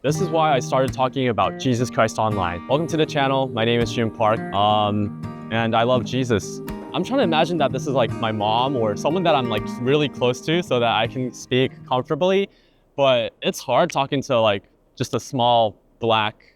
This is why I started talking about Jesus Christ online. Welcome to the channel. My name is Jim Park, and I love Jesus. I'm trying to imagine that this is like my mom or someone that I'm like really close to so that I can speak comfortably, but it's hard talking to like just a small black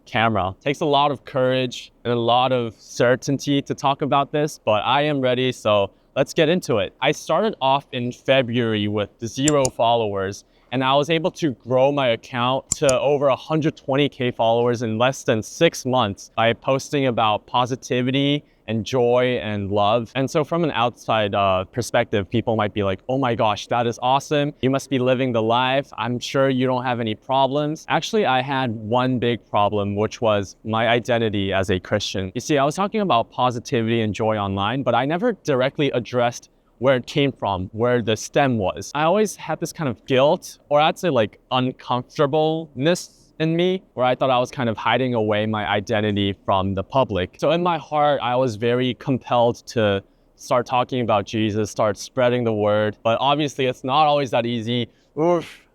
camera. It takes a lot of courage and a lot of certainty to talk about this, but I am ready, so let's get into it. I started off in February with 0 followers, and I was able to grow my account to over 120K followers in less than 6 months by posting about positivity and joy and love. And so from an outside perspective, people might be like, oh my gosh, that is awesome. You must be living the life. I'm sure you don't have any problems. Actually, I had one big problem, which was my identity as a Christian. You see, I was talking about positivity and joy online, but I never directly addressed where it came from, where the stem was. I always had this kind of guilt, or I'd say like uncomfortableness in me, where I thought I was kind of hiding away my identity from the public. So in my heart, I was very compelled to start talking about Jesus, start spreading the word. But obviously it's not always that easy.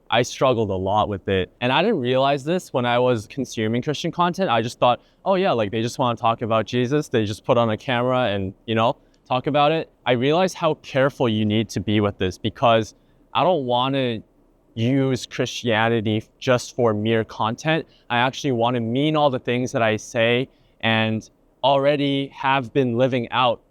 I struggled a lot with it. And I didn't realize this when I was consuming Christian content. I just thought, oh yeah, like they just want to talk about Jesus. They just put on a camera and, talk about it. I realized how careful you need to be with this because I don't want to use Christianity just for mere content. I actually want to mean all the things that I say and already have been living out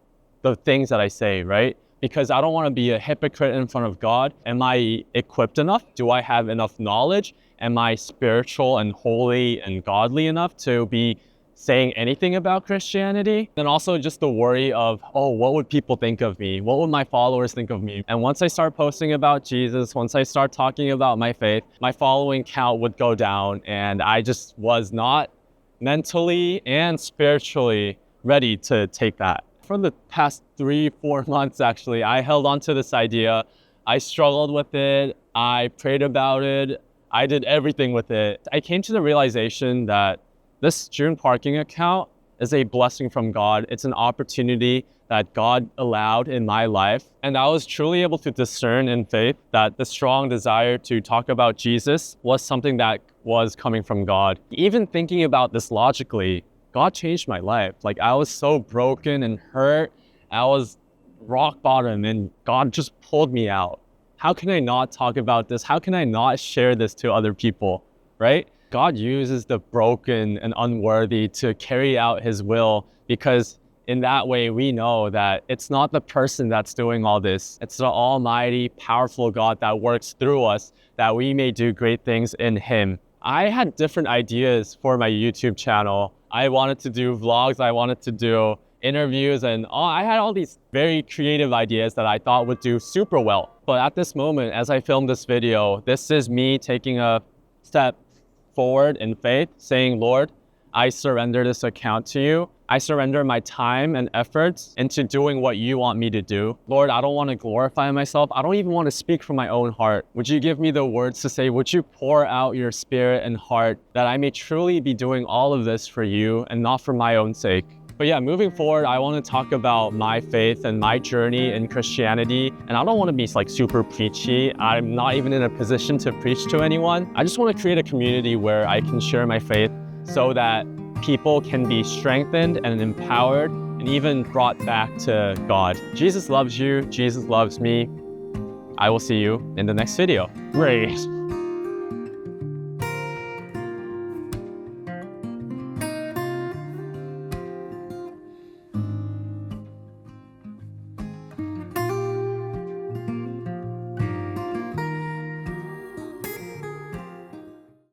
the things that I say, right? Because I don't want to be a hypocrite in front of God. Am I equipped enough? Do I have enough knowledge? Am I spiritual and holy and godly enough to be saying anything about Christianity? And also just the worry of, oh, what would people think of me? What would my followers think of me? And once I start posting about Jesus, once I start talking about my faith, my following count would go down, and I just was not mentally and spiritually ready to take that. For the past 3-4 months, actually, I held on to this idea. I struggled with it. I prayed about it. I did everything with it. I came to the realization that this June Parking account is a blessing from God. It's an opportunity that God allowed in my life. And I was truly able to discern in faith that the strong desire to talk about Jesus was something that was coming from God. Even thinking about this logically, God changed my life. Like I was so broken and hurt. I was rock bottom and God just pulled me out. How can I not talk about this? How can I not share this to other people, right? God uses the broken and unworthy to carry out his will, because in that way we know that it's not the person that's doing all this. It's the almighty, powerful God that works through us that we may do great things in him. I had different ideas for my YouTube channel. I wanted to do vlogs, I wanted to do interviews, and I had all these very creative ideas that I thought would do super well. But at this moment, as I filmed this video, this is me taking a step forward in faith, saying, Lord, I surrender this account to you. I surrender my time and efforts into doing what you want me to do. Lord, I don't want to glorify myself. I don't even want to speak from my own heart. Would you give me the words to say? Would you pour out your spirit and heart that I may truly be doing all of this for you and not for my own sake? But yeah, moving forward, I want to talk about my faith and my journey in Christianity. And I don't want to be like super preachy. I'm not even in a position to preach to anyone. I just want to create a community where I can share my faith so that people can be strengthened and empowered and even brought back to God. Jesus loves you. Jesus loves me. I will see you in the next video. Great.